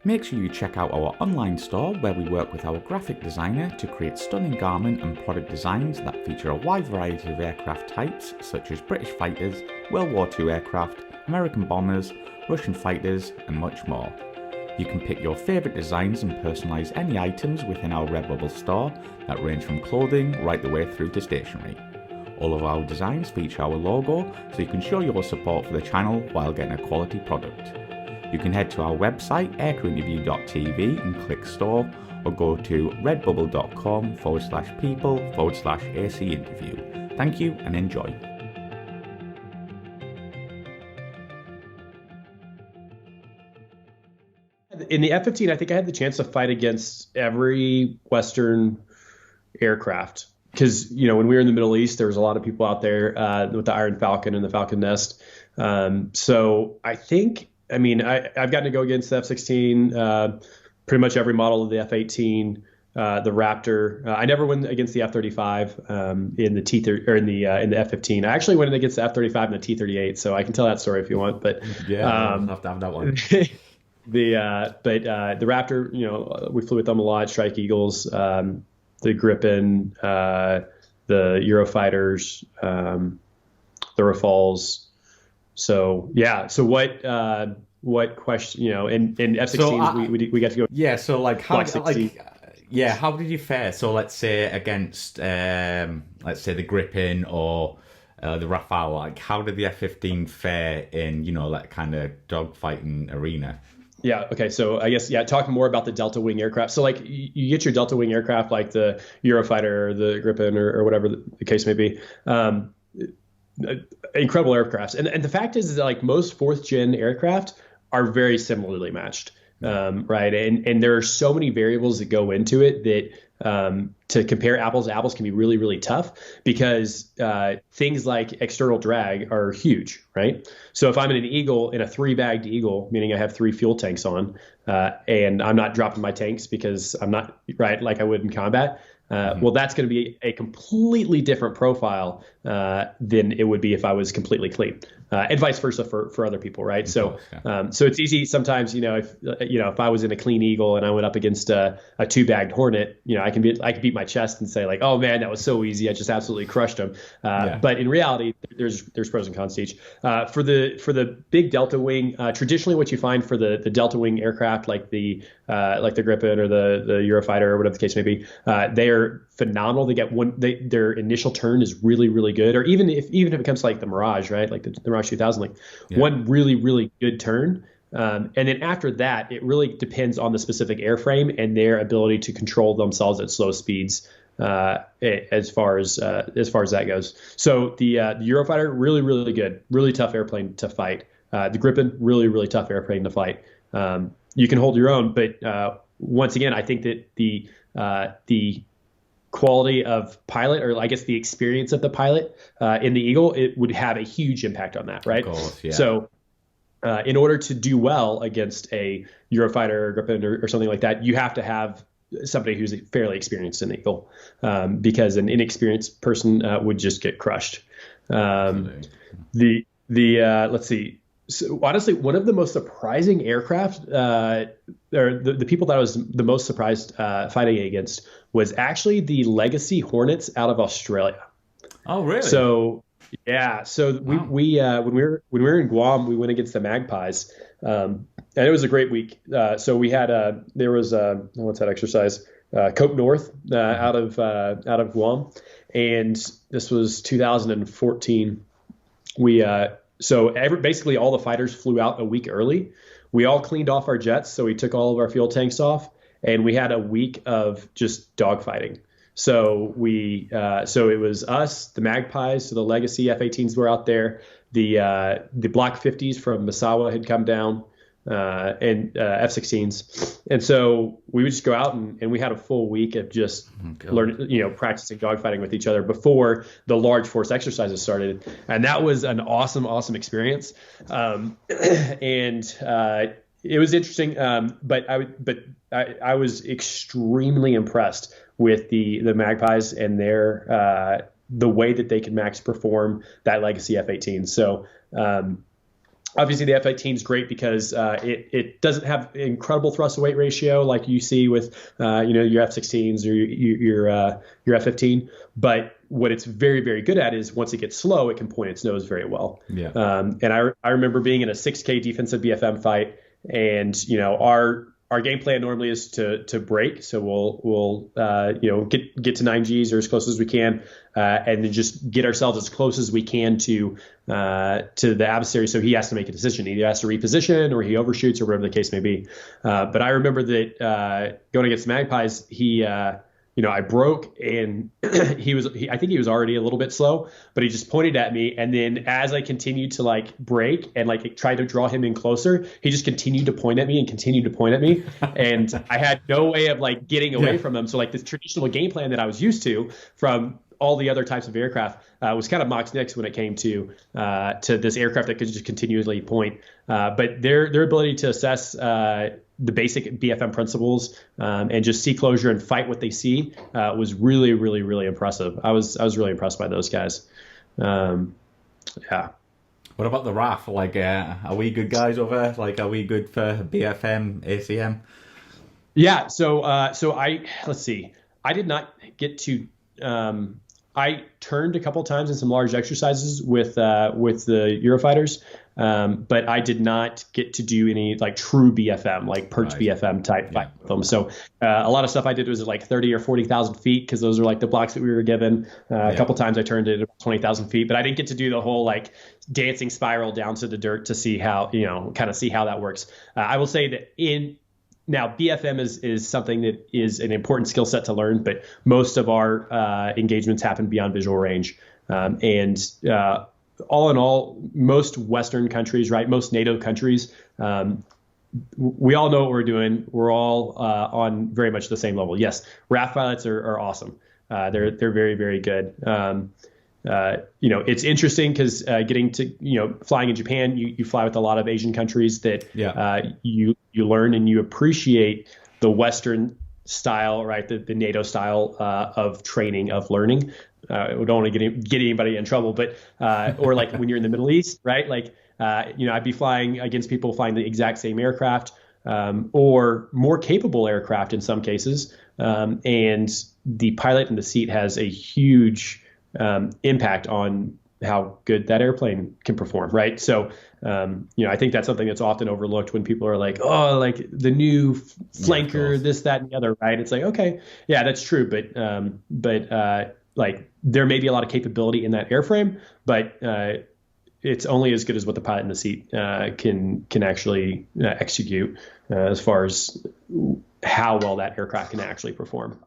Make sure you check out our online store where we work with our graphic designer to create stunning garment and product designs that feature a wide variety of aircraft types such as British fighters, World War II aircraft, American bombers, Russian fighters and much more. You can pick your favourite designs and personalise any items within our Redbubble store that range from clothing right the way through to stationery. All of our designs feature our logo so you can show your support for the channel while getting a quality product. You can head to our website aircrewinterview.tv and click store, or go to redbubble.com/people/AC interview. Thank you and enjoy. In the F-15, I think I had the chance to fight against every Western aircraft. Because, you know, when we were in the Middle East, there was a lot of people out there with the Iron Falcon and the Falcon Nest. So I think, I mean, I've gotten to go against the F-16, pretty much every model of the F-18, the Raptor. I never went against the F-35 in the T-30 or in the F-15. I actually went against the F-35 and the T-38, so I can tell that story if you want. But yeah, I'll have to have that one. the Raptor, you know, we flew with them a lot. Strike Eagles, the Gripen, the Eurofighters, the Rafales. So yeah. So what question? You know, in F-16s we got to go. Yeah. So like how did you fare? So let's say against let's say the Gripen or the Rafale. Like how did the F-15 fare in, you know, that kind of dogfighting arena? Yeah. Okay. So I guess, talk more about the Delta Wing aircraft. So like you get your Delta Wing aircraft, like the Eurofighter or the Gripen or whatever the case may be. Incredible aircrafts. And the fact is that like most fourth gen aircraft are very similarly matched. Right. And there are so many variables that go into it that to compare apples to apples can be really, really tough because things like external drag are huge, right? So if I'm in an Eagle, in a 3-bagged Eagle, meaning I have 3 fuel tanks on, and I'm not dropping my tanks because I'm not, right, like I would in combat, well, that's going to be a completely different profile than it would be if I was completely clean, and vice versa for other people, right? So, so it's easy sometimes, if I was in a clean Eagle and I went up against a 2-bagged Hornet, I can beat my chest and say like, oh man, that was so easy, I just absolutely crushed them. But in reality, there's pros and cons to each. For the big Delta Wing, traditionally what you find for the Delta Wing aircraft, like the Gripen or the Eurofighter or whatever the case may be, they are phenomenal. They get their initial turn is really, really good. Or even if it comes to like the Mirage, right? Like the Mirage 2000, one really, really good turn. And then after that, it really depends on the specific airframe and their ability to control themselves at slow speeds. As far as that goes. So the Eurofighter, really, really good, really tough airplane to fight. The Gripen, really, really tough airplane to fight. You can hold your own, but once again, I think that the quality of pilot, or I guess the experience of the pilot in the Eagle, it would have a huge impact on that, right? Of course, yeah. So in order to do well against a Eurofighter or Gripen or something like that, you have to have somebody who's fairly experienced in the Eagle, because an inexperienced person would just get crushed. Let's see. So honestly, one of the most surprising aircraft, or the people that I was the most surprised fighting against, was actually the Legacy Hornets out of Australia. Oh, really? So yeah. So when we were in Guam, we went against the Magpies, and it was a great week. So we had there was what's that exercise? Cope North out of Guam, and this was 2014. So basically all the fighters flew out a week early. We all cleaned off our jets, so we took all of our fuel tanks off, and we had a week of just dogfighting. So so it was us, the Magpies, so the Legacy F-18s were out there. The Block 50s from Misawa had come down, and F-16s. And so we would just go out and we had a full week of just learning, practicing dogfighting with each other before the large force exercises started. And that was an awesome experience. And it was interesting. But I was extremely impressed with the Magpies and their, the way that they can max perform that Legacy F-18. So, Obviously, the F-15 is great because it doesn't have incredible thrust to weight ratio like you see with your F-16s or your F-15. But what it's very, very good at is once it gets slow, it can point its nose very well. Yeah. And I remember being in a 6K defensive BFM fight, and our game plan normally is to break. So we'll get to 9Gs or as close as we can, and then just get ourselves as close as we can to the adversary. So he has to make a decision. He either has to reposition or he overshoots or whatever the case may be. But I remember that going against the Magpies, I broke, and I think he was already a little bit slow, but he just pointed at me. And then as I continued to like break and like try to draw him in closer, he just continued to point at me and continued to point at me. And I had no way of like getting away from him. So like the traditional game plan that I was used to from all the other types of aircraft was kind of Mach Nix when it came to this aircraft that could just continually point. But their ability to assess the basic BFM principles and just see closure and fight what they see was really, really, really impressive. I was really impressed by those guys. Yeah. What about the RAAF? Like, are we good guys over there? Like, are we good for BFM, ACM? Yeah. So let's see. I did not get to. I turned a couple times in some large exercises with the Eurofighters, but I did not get to do any like true BFM, like perch BFM type fight with them. So a lot of stuff I did was at like 30 or 40,000 feet because those are like the blocks that we were given. A couple times I turned it at 20,000 feet, but I didn't get to do the whole like dancing spiral down to the dirt to see how kind of see how that works. I will say that now, BFM is something that is an important skill set to learn, but most of our engagements happen beyond visual range. And all in all, most Western countries, right, most NATO countries, we all know what we're doing. We're all on very much the same level. Yes, RAAF pilots are awesome. They're very, very good. It's interesting because getting to, flying in Japan, you fly with a lot of Asian countries that you learn and you appreciate the Western style, right? The NATO style of training, of learning. We don't want to get anybody in trouble, but or like when you're in the Middle East, right? Like, I'd be flying against people flying the exact same aircraft or more capable aircraft in some cases. And the pilot in the seat has a huge impact on how good that airplane can perform, right? So, I think that's something that's often overlooked when people are like, oh, like the new flanker, this, that, and the other, right? It's like, okay, yeah, that's true, but like there may be a lot of capability in that airframe, but it's only as good as what the pilot in the seat can actually execute as far as how well that aircraft can actually perform.